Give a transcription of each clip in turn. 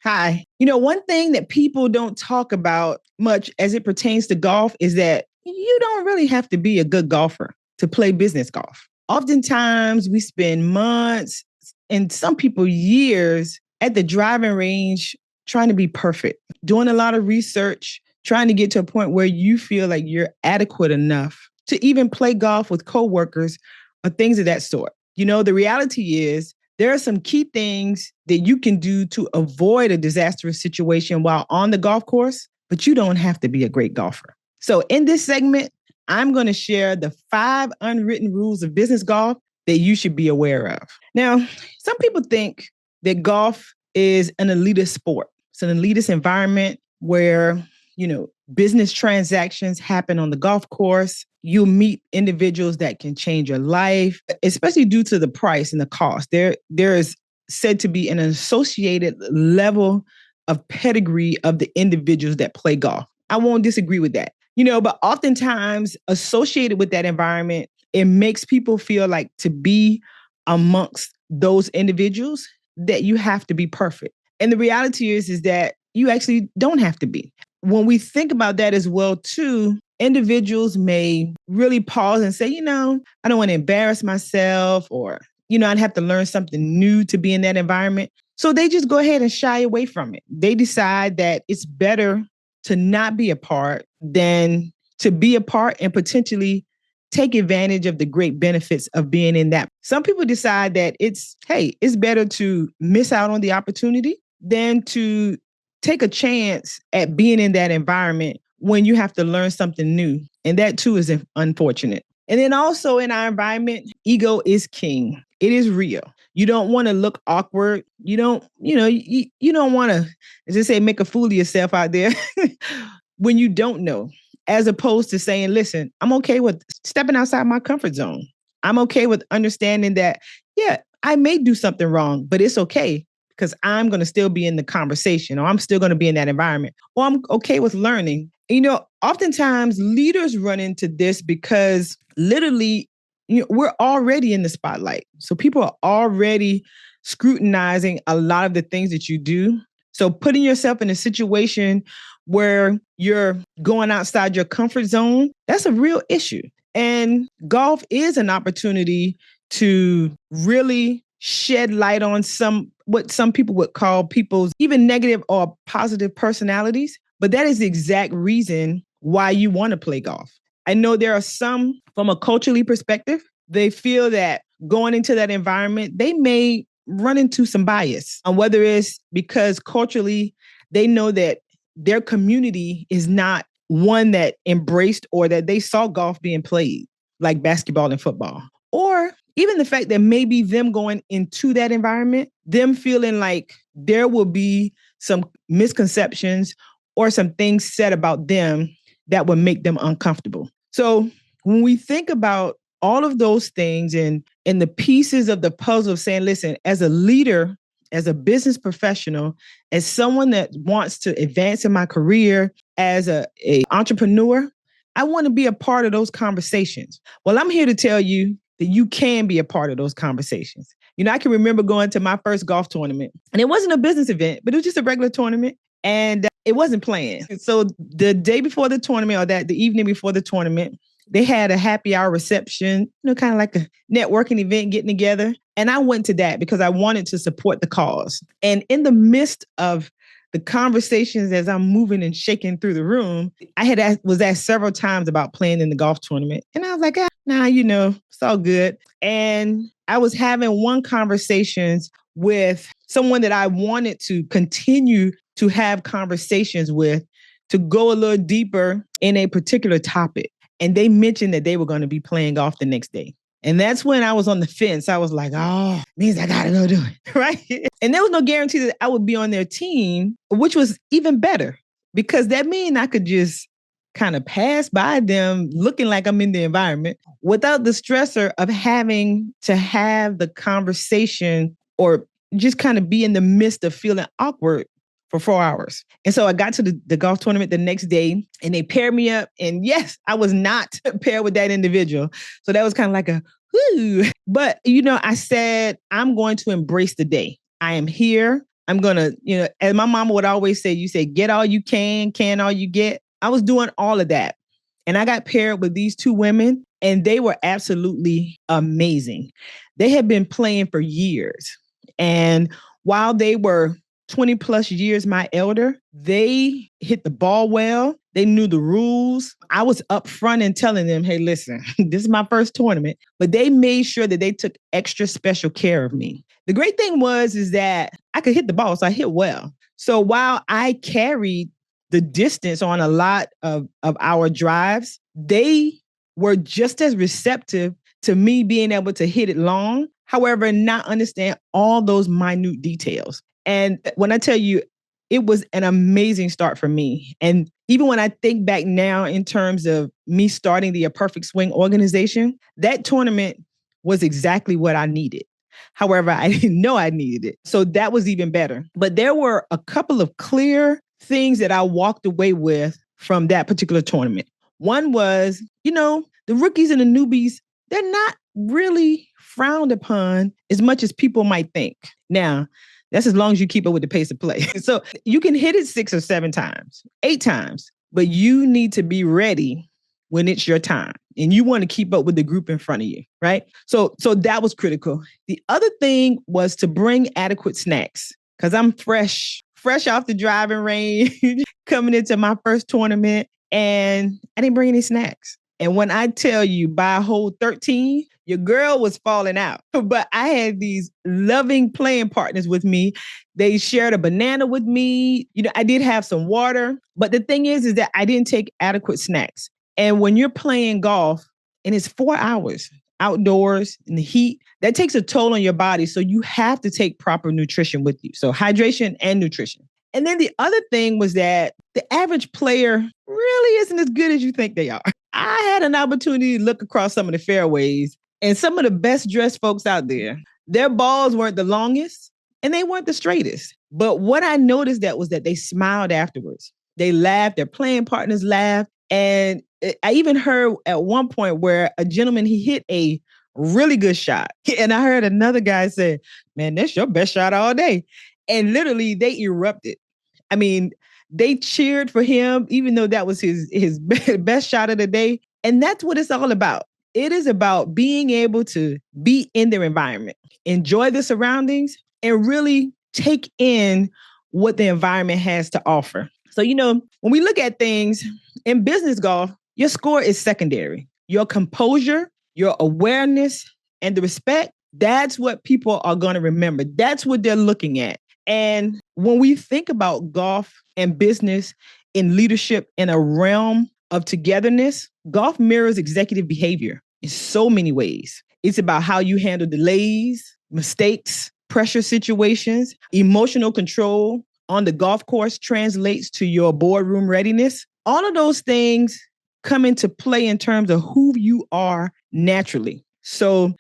Hi. One thing that people don't talk about much as it pertains to golf is that you don't really have to be a good golfer to play business golf. Oftentimes, we spend months and some people years at the driving range trying to be perfect, doing a lot of research, trying to get to a point where you feel like you're adequate enough to even play golf with coworkers or things of that sort. The reality is there are some key things that you can do to avoid a disastrous situation while on the golf course, but you don't have to be a great golfer. So in this segment, I'm going to share the 5 unwritten rules of business golf that you should be aware of. Now, some people think that golf is an elitist sport. It's an elitist environment where, business transactions happen on the golf course. You'll meet individuals that can change your life, especially due to the price and the cost. There is said to be an associated level of pedigree of the individuals that play golf. I won't disagree with that. But oftentimes associated with that environment, it makes people feel like to be amongst those individuals that you have to be perfect. And the reality is that you actually don't have to be. When we think about that as well, too, individuals may really pause and say, I don't want to embarrass myself or, I'd have to learn something new to be in that environment. So they just go ahead and shy away from it. They decide that it's better to not be a part than to be a part and potentially take advantage of the great benefits of being in that. Some people decide that it's better to miss out on the opportunity than to take a chance at being in that environment when you have to learn something new. And that too is unfortunate. And then also in our environment, ego is king. It is real. You don't want to look awkward. You don't want to, as they say, make a fool of yourself out there when you don't know, as opposed to saying, listen, I'm okay with stepping outside my comfort zone. I'm okay with understanding that, I may do something wrong, but it's okay because I'm going to still be in the conversation or I'm still going to be in that environment or I'm okay with learning. Oftentimes leaders run into this because literally, we're already in the spotlight. So people are already scrutinizing a lot of the things that you do. So putting yourself in a situation where you're going outside your comfort zone, that's a real issue. And golf is an opportunity to really shed light on what some people would call people's even negative or positive personalities. But that is the exact reason why you want to play golf. I know there are some from a culturally perspective, they feel that going into that environment, they may run into some bias on whether it's because culturally they know that their community is not one that embraced or that they saw golf being played like basketball and football. Or even the fact that maybe them going into that environment, them feeling like there will be some misconceptions or some things said about them that would make them uncomfortable. So when we think about all of those things and the pieces of the puzzle of saying, listen, as a leader, as a business professional, as someone that wants to advance in my career, as a entrepreneur, I want to be a part of those conversations. Well, I'm here to tell you that you can be a part of those conversations. I can remember going to my first golf tournament, and it wasn't a business event, but it was just a regular tournament, and it wasn't planned. So the day before the tournament, or the evening before the tournament, they had a happy hour reception, kind of like a networking event, getting together. And I went to that because I wanted to support the cause. And in the midst of the conversations as I'm moving and shaking through the room, I was asked several times about playing in the golf tournament. And I was like, it's all good. And I was having one conversations with someone that I wanted to continue to have conversations with to go a little deeper in a particular topic. And they mentioned that they were going to be playing golf the next day. And that's when I was on the fence. I was like, means I got to go do it, right? And there was no guarantee that I would be on their team, which was even better because that means I could just kind of pass by them looking like I'm in the environment without the stressor of having to have the conversation or just kind of be in the midst of feeling awkward for 4 hours. And so I got to the golf tournament the next day and they paired me up. And yes, I was not paired with that individual. So that was kind of like a, whoo. But, I said, I'm going to embrace the day. I am here. I'm going to, as my mama would always say, you say, get all you can all you get. I was doing all of that. And I got paired with these two women, and they were absolutely amazing. They had been playing for years. And while they were 20 plus years my elder, they hit the ball well. They knew the rules. I was up front and telling them, hey, listen, this is my first tournament. But they made sure that they took extra special care of me. The great thing is that I could hit the ball, so I hit well. So while I carried the distance on a lot of our drives, they were just as receptive to me being able to hit it long, however, not understand all those minute details. And when I tell you, it was an amazing start for me. And even when I think back now in terms of me starting the A Perfect Swing organization, that tournament was exactly what I needed. However, I didn't know I needed it. So that was even better. But there were a couple of clear things that I walked away with from that particular tournament. One was, the rookies and the newbies, they're not really frowned upon as much as people might think. Now, that's as long as you keep up with the pace of play. So you can hit it 6 or 7 times, 8 times, but you need to be ready when it's your time. And you want to keep up with the group in front of you, right? So that was critical. The other thing was to bring adequate snacks, because I'm fresh off the driving range, coming into my first tournament, and I didn't bring any snacks. And when I tell you by hole 13, your girl was falling out. But I had these loving playing partners with me. They shared a banana with me. I did have some water. But the thing is that I didn't take adequate snacks. And when you're playing golf and it's 4 hours outdoors in the heat, that takes a toll on your body. So you have to take proper nutrition with you. So hydration and nutrition. And then the other thing was that the average player really isn't as good as you think they are. I had an opportunity to look across some of the fairways, and some of the best dressed folks out there, their balls weren't the longest and they weren't the straightest. But what I noticed was that they smiled afterwards. They laughed, their playing partners laughed. And I even heard at one point where a gentleman, he hit a really good shot. And I heard another guy say, man, that's your best shot all day. And literally they erupted. I mean, they cheered for him, even though that was his best shot of the day. And that's what it's all about. It is about being able to be in their environment, enjoy the surroundings, and really take in what the environment has to offer. So, when we look at things in business golf, your score is secondary. Your composure, your awareness, and the respect, that's what people are going to remember. That's what they're looking at. And when we think about golf and business in leadership in a realm of togetherness, golf mirrors executive behavior in so many ways. It's about how you handle delays, mistakes, pressure situations, emotional control on the golf course translates to your boardroom readiness. All of those things come into play in terms of who you are naturally. So,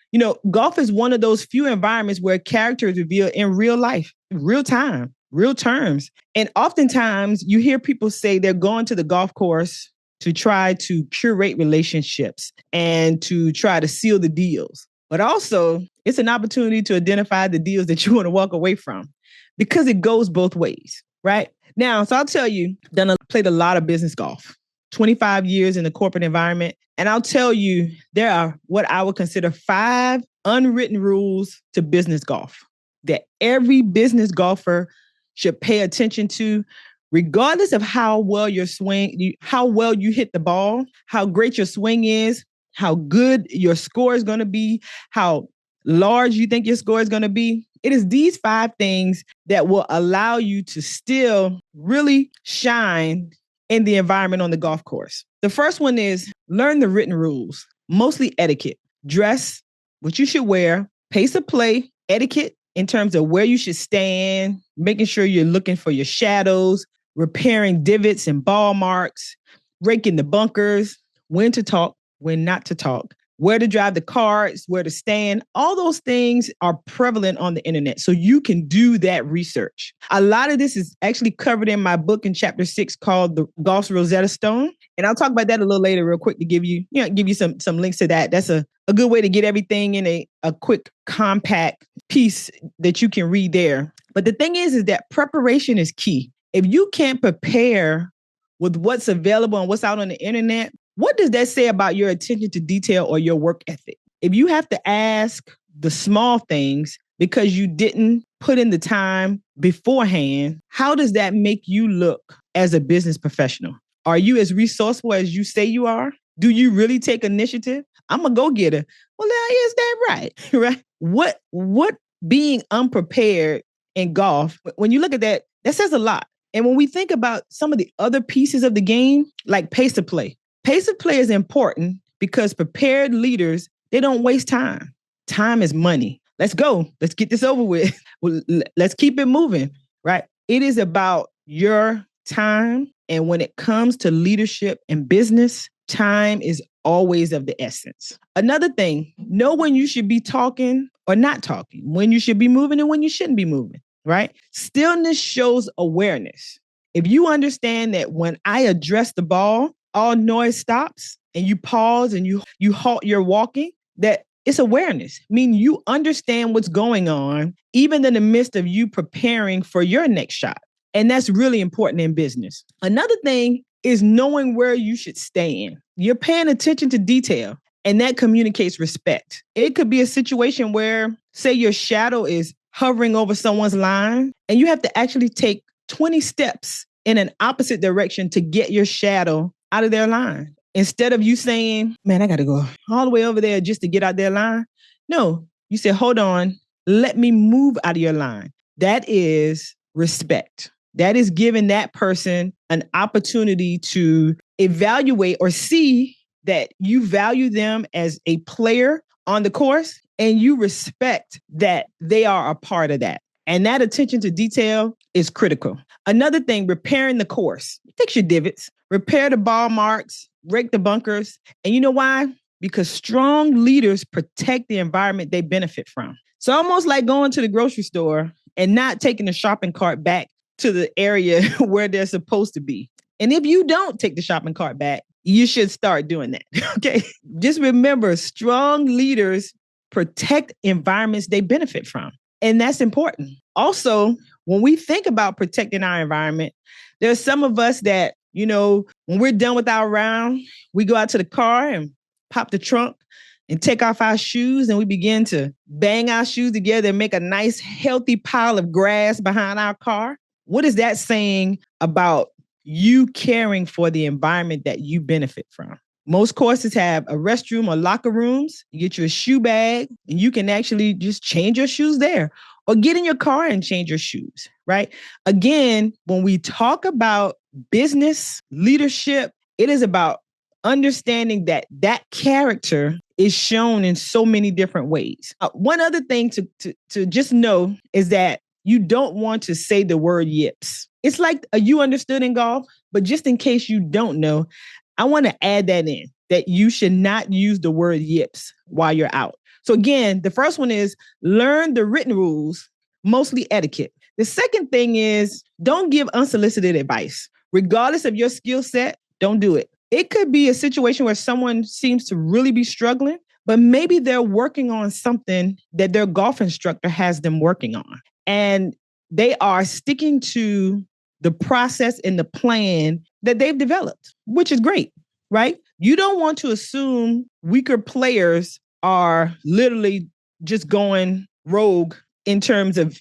golf is one of those few environments where character is revealed in real life, real time, real terms. And oftentimes you hear people say they're going to the golf course to try to curate relationships and to try to seal the deals. But also, it's an opportunity to identify the deals that you want to walk away from, because it goes both ways, right? Now, so I'll tell you, played a lot of business golf, 25 years in the corporate environment. And I'll tell you, there are what I would consider 5 unwritten rules to business golf that every business golfer should pay attention to, regardless of how well you hit the ball, how great your swing is, how good your score is going to be, how large you think your score is going to be. It is these 5 things that will allow you to still really shine in the environment on the golf course. The first one is learn the written rules, mostly etiquette. Dress, what you should wear, pace of play, etiquette in terms of where you should stand, making sure you're looking for your shadows, repairing divots and ball marks, raking the bunkers, when to talk, when not to talk, where to drive the carts, where to stand. All those things are prevalent on the internet. So you can do that research. A lot of this is actually covered in my book in chapter 6 called The Golf's Rosetta Stone. And I'll talk about that a little later real quick to give you some links to that. That's a good way to get everything in a quick, compact piece that you can read there. But the thing is that preparation is key. If you can't prepare with what's available and what's out on the internet, what does that say about your attention to detail or your work ethic? If you have to ask the small things because you didn't put in the time beforehand, how does that make you look as a business professional? Are you as resourceful as you say you are? Do you really take initiative? I'm a go-getter. Well, is that right? Right? What being unprepared in golf, when you look at that, that says a lot. And when we think about some of the other pieces of the game, like pace of play is important because prepared leaders, they don't waste time. Time is money. Let's go. Let's get this over with. Let's keep it moving, right? It is about your time. And when it comes to leadership and business, time is always of the essence. Another thing, know when you should be talking or not talking, when you should be moving and when you shouldn't be moving, right? Stillness shows awareness. If you understand that when I address the ball, all noise stops and you pause and you halt your walking, that it's awareness. I mean, you understand what's going on, even in the midst of you preparing for your next shot. And that's really important in business. Another thing is knowing where you should stand. You're paying attention to detail, and that communicates respect. It could be a situation where, say, your shadow is hovering over someone's line, and you have to actually take 20 steps in an opposite direction to get your shadow out of their line. Instead of you saying, man, I got to go all the way over there just to get out their line. No, you say, hold on, let me move out of your line. That is respect. That is giving that person an opportunity to evaluate or see that you value them as a player on the course and you respect that they are a part of that. And that attention to detail is critical. Another thing, repairing the course. Fix your divots, repair the ball marks, rake the bunkers. And you know why? Because strong leaders protect the environment they benefit from. So almost like going to the grocery store and not taking the shopping cart back to the area where they're supposed to be. And if you don't take the shopping cart back, you should start doing that. Okay. Just remember, strong leaders protect environments they benefit from. And that's important. Also, when we think about protecting our environment, there's some of us that, when we're done with our round, we go out to the car and pop the trunk and take off our shoes and we begin to bang our shoes together and make a nice, healthy pile of grass behind our car. What is that saying about you caring for the environment that you benefit from? Most courses have a restroom or locker rooms. You get you a shoe bag and you can actually just change your shoes there or get in your car and change your shoes, right? Again, when we talk about business leadership, it is about understanding that character is shown in so many different ways. One other thing to just know is that you don't want to say the word yips. It's like you understood in golf, but just in case you don't know, I want to add that in, that you should not use the word yips while you're out. So again, the first one is learn the written rules, mostly etiquette. The second thing is don't give unsolicited advice. Regardless of your skill set, don't do it. It could be a situation where someone seems to really be struggling, but maybe they're working on something that their golf instructor has them working on. And they are sticking to the process and the plan that they've developed, which is great, right? You don't want to assume weaker players are literally just going rogue in terms of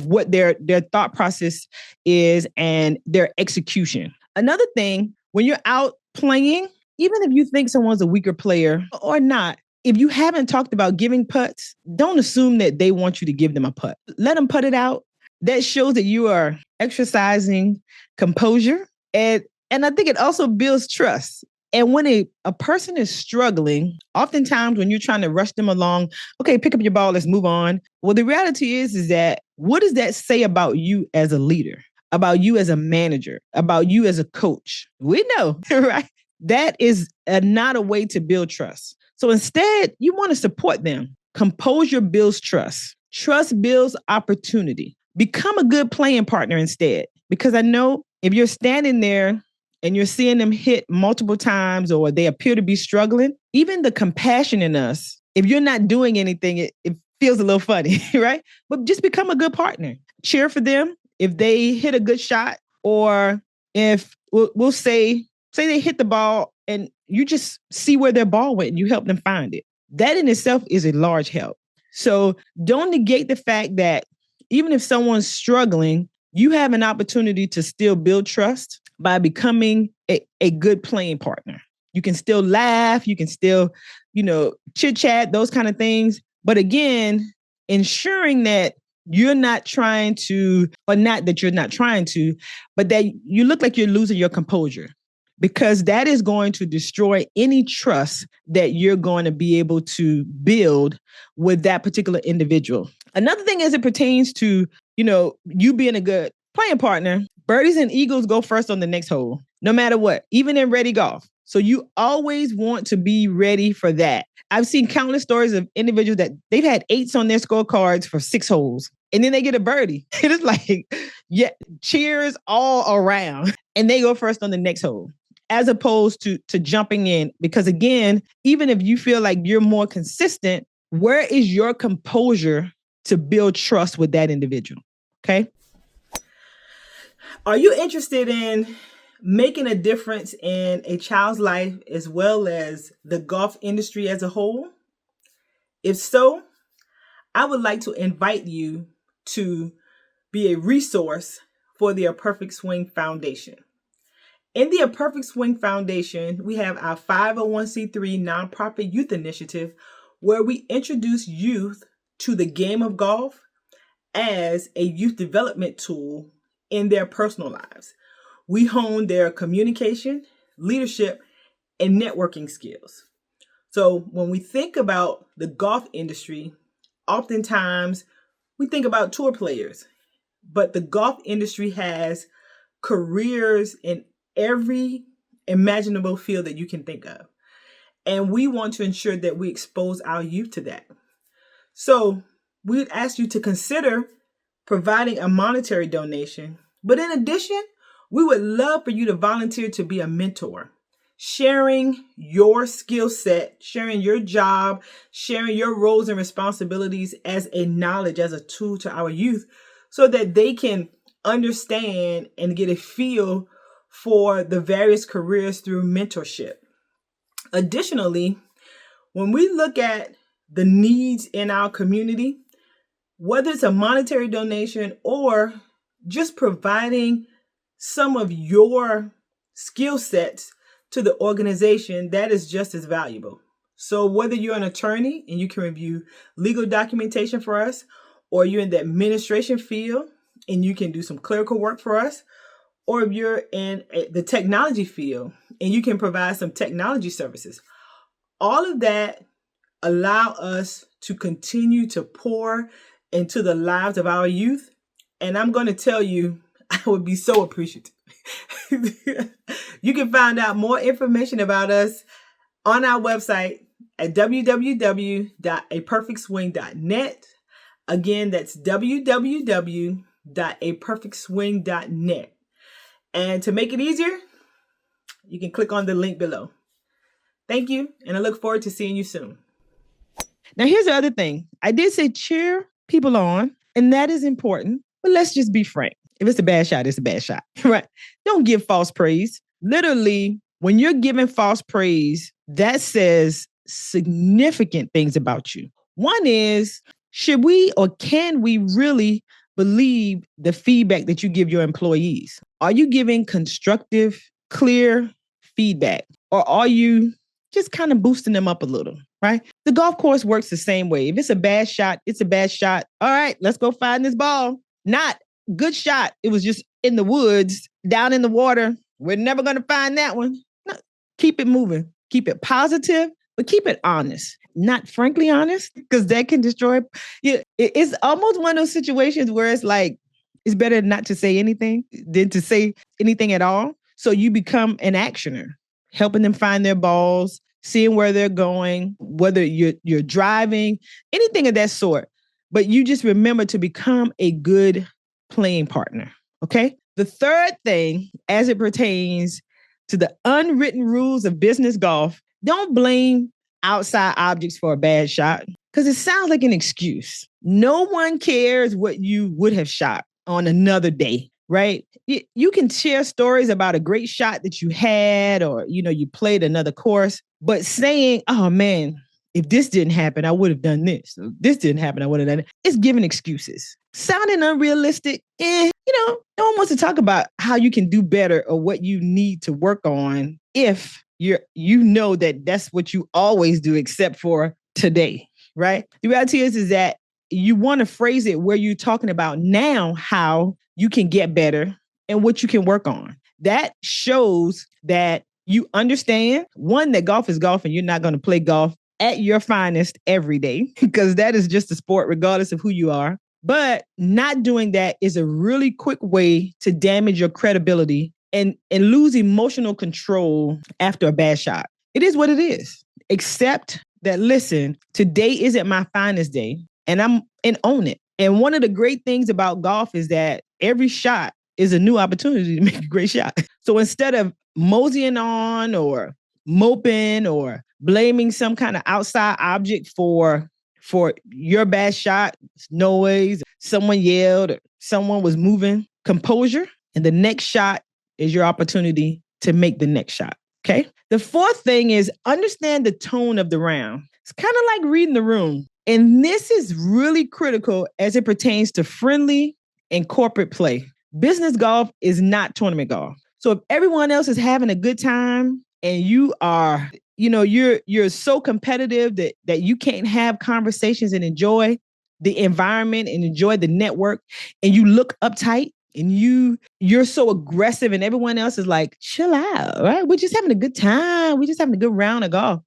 what their thought process is and their execution. Another thing, when you're out playing, even if you think someone's a weaker player or not, if you haven't talked about giving putts, don't assume that they want you to give them a putt. Let them putt it out. That shows that you are exercising composure. And I think it also builds trust. And when a person is struggling, oftentimes when you're trying to rush them along, okay, pick up your ball, let's move on. Well, the reality is that what does that say about you as a leader, about you as a manager, about you as a coach? We know, right? That is not a way to build trust. So instead, you want to support them. Composure builds trust. Trust builds opportunity. Become a good playing partner instead. Because I know if you're standing there and you're seeing them hit multiple times or they appear to be struggling, even the compassion in us, if you're not doing anything, it feels a little funny, right? But just become a good partner. Cheer for them if they hit a good shot, or if we'll say they hit the ball and you just see where their ball went and you help them find it. That in itself is a large help. So don't negate the fact that even if someone's struggling, you have an opportunity to still build trust by becoming a good playing partner. You can still laugh, you can still, chit chat, those kind of things. But again, ensuring that you're not trying to, or not that you're not trying to, but that you look like you're losing your composure, because that is going to destroy any trust that you're going to be able to build with that particular individual. Another thing as it pertains to, you being a good playing partner, birdies and eagles go first on the next hole, no matter what, even in ready golf. So you always want to be ready for that. I've seen countless stories of individuals that they've had 8s on their scorecards for 6 holes, and then they get a birdie. It is like, yeah, cheers all around, and they go first on the next hole, as opposed to jumping in. Because again, even if you feel like you're more consistent, where is your composure to build trust with that individual? Okay. Are you interested in making a difference in a child's life as well as the golf industry as a whole? If so, I would like to invite you to be a resource for the A Perfect Swing Foundation. In the A Perfect Swing Foundation, we have our 501c3 nonprofit youth initiative where we introduce youth to the game of golf as a youth development tool in their personal lives. We hone their communication, leadership, and networking skills. So when we think about the golf industry, oftentimes we think about tour players, but the golf industry has careers in every imaginable field that you can think of. And we want to ensure that we expose our youth to that. So we would ask you to consider providing a monetary donation. But in addition, we would love for you to volunteer to be a mentor, sharing your skill set, sharing your job, sharing your roles and responsibilities as a knowledge, as a tool to our youth, so that they can understand and get a feel for the various careers through mentorship. Additionally, when we look at the needs in our community, whether it's a monetary donation or just providing some of your skill sets to the organization, that is just as valuable. So whether you're an attorney and you can review legal documentation for us, or you're in the administration field and you can do some clerical work for us, or if you're in the technology field and you can provide some technology services, all of that allow us to continue to pour into the lives of our youth. And I'm going to tell you, I would be so appreciative. You can find out more information about us on our website at www.aperfectswing.net. Again, that's www.aperfectswing.net. And to make it easier, you can click on the link below. Thank you, and I look forward to seeing you soon. Now, here's the other thing. I did say cheer people on, and that is important, but let's just be frank. If it's a bad shot, it's a bad shot, right? Don't give false praise. Literally, when you're giving false praise, that says significant things about you. One is, should we or can we really believe the feedback that you give your employees? Are you giving constructive, clear feedback? Or are you just kind of boosting them up a little, right? The golf course works the same way. If it's a bad shot, it's a bad shot. All right, let's go find this ball. Not good shot. It was just in the woods, down in the water. We're never going to find that one. No, keep it moving. Keep it positive, but keep it honest. Not frankly honest, because that can destroy. Yeah, it's almost one of those situations where it's like, it's better not to say anything than to say anything at all. So you become an actioner, helping them find their balls, seeing where they're going, whether you're driving, anything of that sort. But you just remember to become a good playing partner. Okay. The third thing, as it pertains to the unwritten rules of business golf, don't blame outside objects for a bad shot because it sounds like an excuse. No one cares what you would have shot on another day, right? You can share stories about a great shot that you had, or, you played another course, but saying, oh man, if this didn't happen, I would have done this. If this didn't happen, I would have done it. It's giving excuses. Sounding unrealistic. No one wants to talk about how you can do better or what you need to work on if you know that that's what you always do except for today, right? The reality is that you want to phrase it where you're talking about now how you can get better and what you can work on. That shows that you understand, one, that golf is golf and you're not going to play golf at your finest every day because that is just a sport regardless of who you are. But not doing that is a really quick way to damage your credibility and lose emotional control after a bad shot. It is what it is. Accept that, listen, today isn't my finest day and own it. And one of the great things about golf is that every shot is a new opportunity to make a great shot. So instead of moseying on or moping or blaming some kind of outside object for your bad shot, noise, someone yelled, or someone was moving, composure, and the next shot is your opportunity to make the next shot. Okay. The fourth thing is understand the tone of the round. It's kind of like reading the room. And this is really critical as it pertains to friendly and corporate play. Business golf is not tournament golf. So if everyone else is having a good time and you are, you're so competitive that you can't have conversations and enjoy the environment and enjoy the network, and you look uptight and you're so aggressive and everyone else is like, chill out, right? We're just having a good time. We're just having a good round of golf.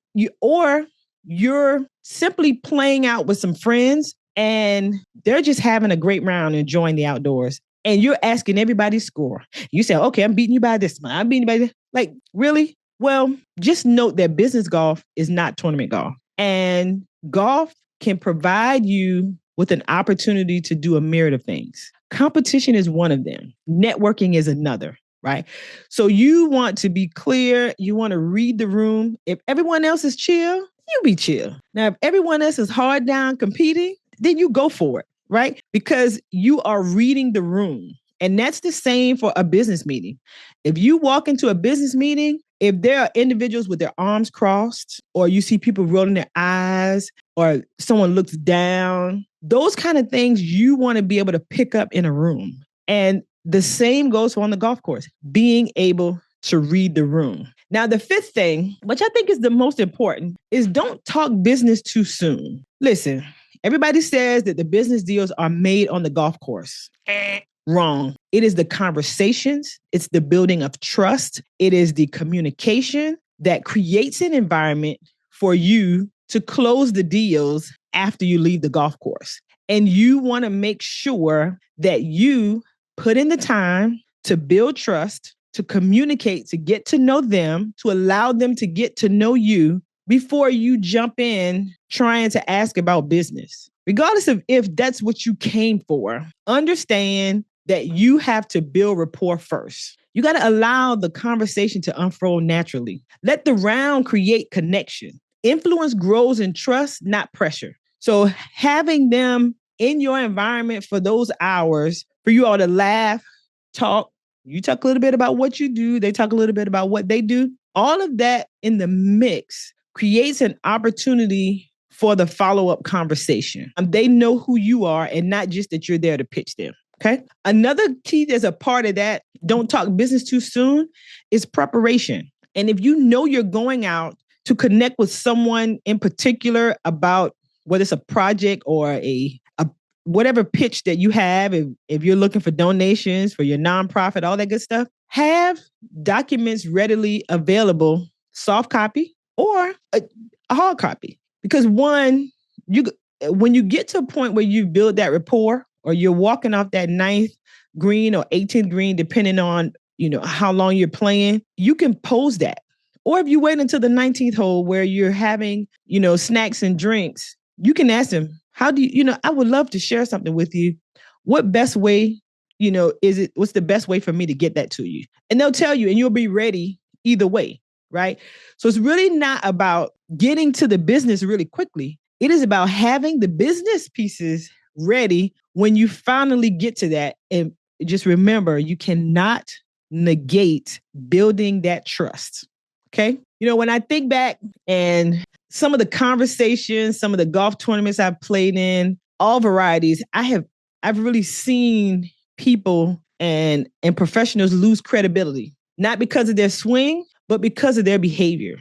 You're simply playing out with some friends and they're just having a great round, enjoying the outdoors. And you're asking everybody's score. You say, okay, I'm beating you by this much. I'm beating you by this. Like, really? Well, just note that business golf is not tournament golf. And golf can provide you with an opportunity to do a myriad of things. Competition is one of them. Networking is another, right? So you want to be clear. You want to read the room. If everyone else is chill, you be chill. Now, if everyone else is hard down competing, then you go for it, right? Because you are reading the room. And that's the same for a business meeting. If you walk into a business meeting, if there are individuals with their arms crossed, or you see people rolling their eyes, or someone looks down, those kind of things you want to be able to pick up in a room. And the same goes for on the golf course, being able to read the room. Now, the fifth thing, which I think is the most important, is don't talk business too soon. Listen, everybody says that the business deals are made on the golf course. Wrong. It is the conversations. It's the building of trust. It is the communication that creates an environment for you to close the deals after you leave the golf course. And you want to make sure that you put in the time to build trust, to communicate, to get to know them, to allow them to get to know you before you jump in trying to ask about business. Regardless of if that's what you came for, understand that you have to build rapport first. You got to allow the conversation to unfold naturally. Let the round create connection. Influence grows in trust, not pressure. So having them in your environment for those hours, for you all to laugh, talk, you talk a little bit about what you do, they talk a little bit about what they do. All of that in the mix creates an opportunity for the follow-up conversation. They know who you are and not just that you're there to pitch them. Okay. Another key that's a part of that, don't talk business too soon, is preparation. And if you know you're going out to connect with someone in particular about whether it's a project or a whatever pitch that you have, if you're looking for donations for your nonprofit, all that good stuff, have documents readily available, soft copy or a hard copy. Because one, when you get to a point where you build that rapport, or you're walking off that 9th green or 18th green, depending on, how long you're playing, you can pose that. Or if you wait until the 19th hole where you're having, snacks and drinks, you can ask them, how do you, I would love to share something with you. What best way, what's the best way for me to get that to you? And they'll tell you, and you'll be ready either way, right? So it's really not about getting to the business really quickly. It is about having the business pieces ready when you finally get to that. And just remember, you cannot negate building that trust. Okay. When I think back and some of the conversations, some of the golf tournaments I've played in, all varieties, I've really seen people and professionals lose credibility, not because of their swing, but because of their behavior.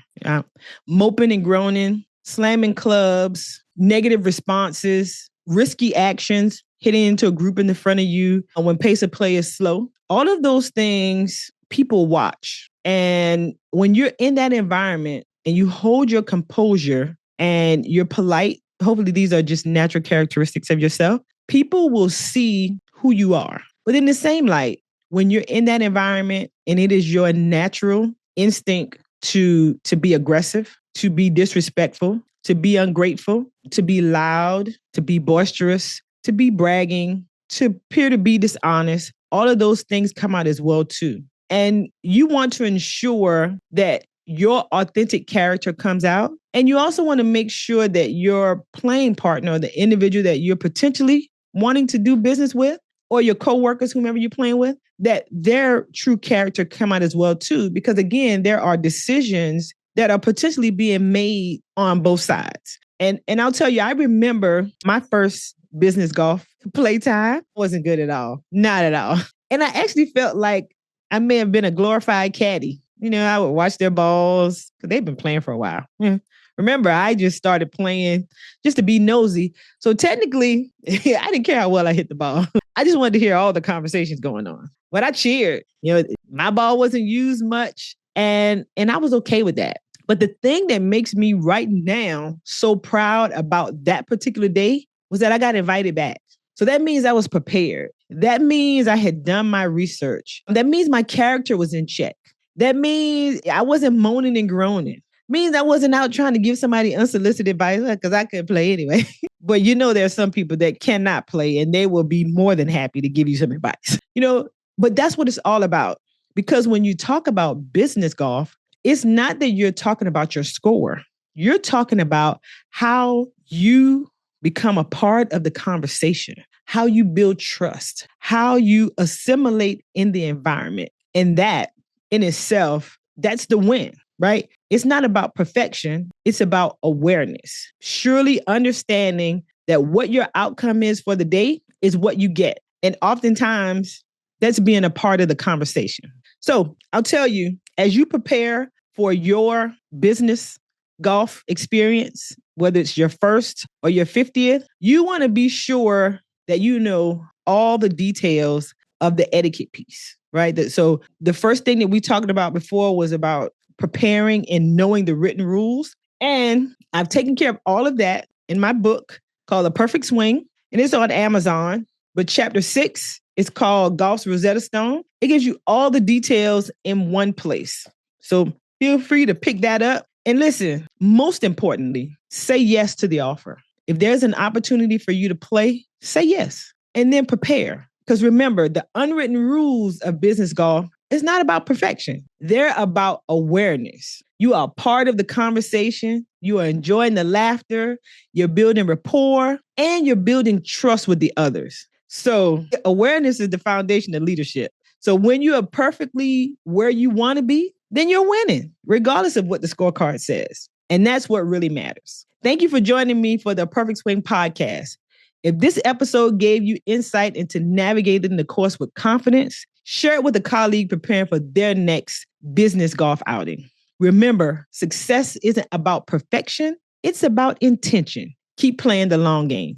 Moping and groaning, slamming clubs, negative responses, risky actions, hitting into a group in the front of you when pace of play is slow. All of those things people watch. And when you're in that environment and you hold your composure and you're polite, hopefully these are just natural characteristics of yourself, people will see who you are. But in the same light, when you're in that environment and it is your natural instinct to be aggressive, to be disrespectful, to be ungrateful, to be loud, to be boisterous, to be bragging, to appear to be dishonest, all of those things come out as well too. And you want to ensure that your authentic character comes out. And you also want to make sure that your playing partner, the individual that you're potentially wanting to do business with, or your coworkers, whomever you're playing with, that their true character come out as well too. Because again, there are decisions that are potentially being made on both sides. And I'll tell you, I remember my first business golf playtime wasn't good at all. Not at all. And I actually felt like I may have been a glorified caddy. I would watch their balls because they've been playing for a while. Remember, I just started playing just to be nosy. So technically, I didn't care how well I hit the ball. I just wanted to hear all the conversations going on. But I cheered. My ball wasn't used much. And I was okay with that. But the thing that makes me right now so proud about that particular day was that I got invited back. So that means I was prepared. That means I had done my research. That means my character was in check. That means I wasn't moaning and groaning. Means I wasn't out trying to give somebody unsolicited advice because I couldn't play anyway. But there are some people that cannot play and they will be more than happy to give you some advice. But that's what it's all about. Because when you talk about business golf, it's not that you're talking about your score. You're talking about how you become a part of the conversation, how you build trust, how you assimilate in the environment. And that in itself, that's the win, right? It's not about perfection. It's about awareness. Surely understanding that what your outcome is for the day is what you get. And oftentimes that's being a part of the conversation. So I'll tell you, as you prepare for your business golf experience, whether it's your first or your 50th, you want to be sure that you know all the details of the etiquette piece, right? So the first thing that we talked about before was about preparing and knowing the written rules. And I've taken care of all of that in my book called The Perfect Swing, and it's on Amazon. But chapter 6 is called Golf's Rosetta Stone. It gives you all the details in one place. So feel free to pick that up. And listen, most importantly, say yes to the offer. If there's an opportunity for you to play, say yes and then prepare. Because remember, the unwritten rules of business golf is not about perfection. They're about awareness. You are part of the conversation. You are enjoying the laughter. You're building rapport and you're building trust with the others. So awareness is the foundation of leadership. So when you are perfectly where you want to be, then you're winning, regardless of what the scorecard says. And that's what really matters. Thank you for joining me for the Perfect Swing podcast. If this episode gave you insight into navigating the course with confidence, share it with a colleague preparing for their next business golf outing. Remember, success isn't about perfection. It's about intention. Keep playing the long game.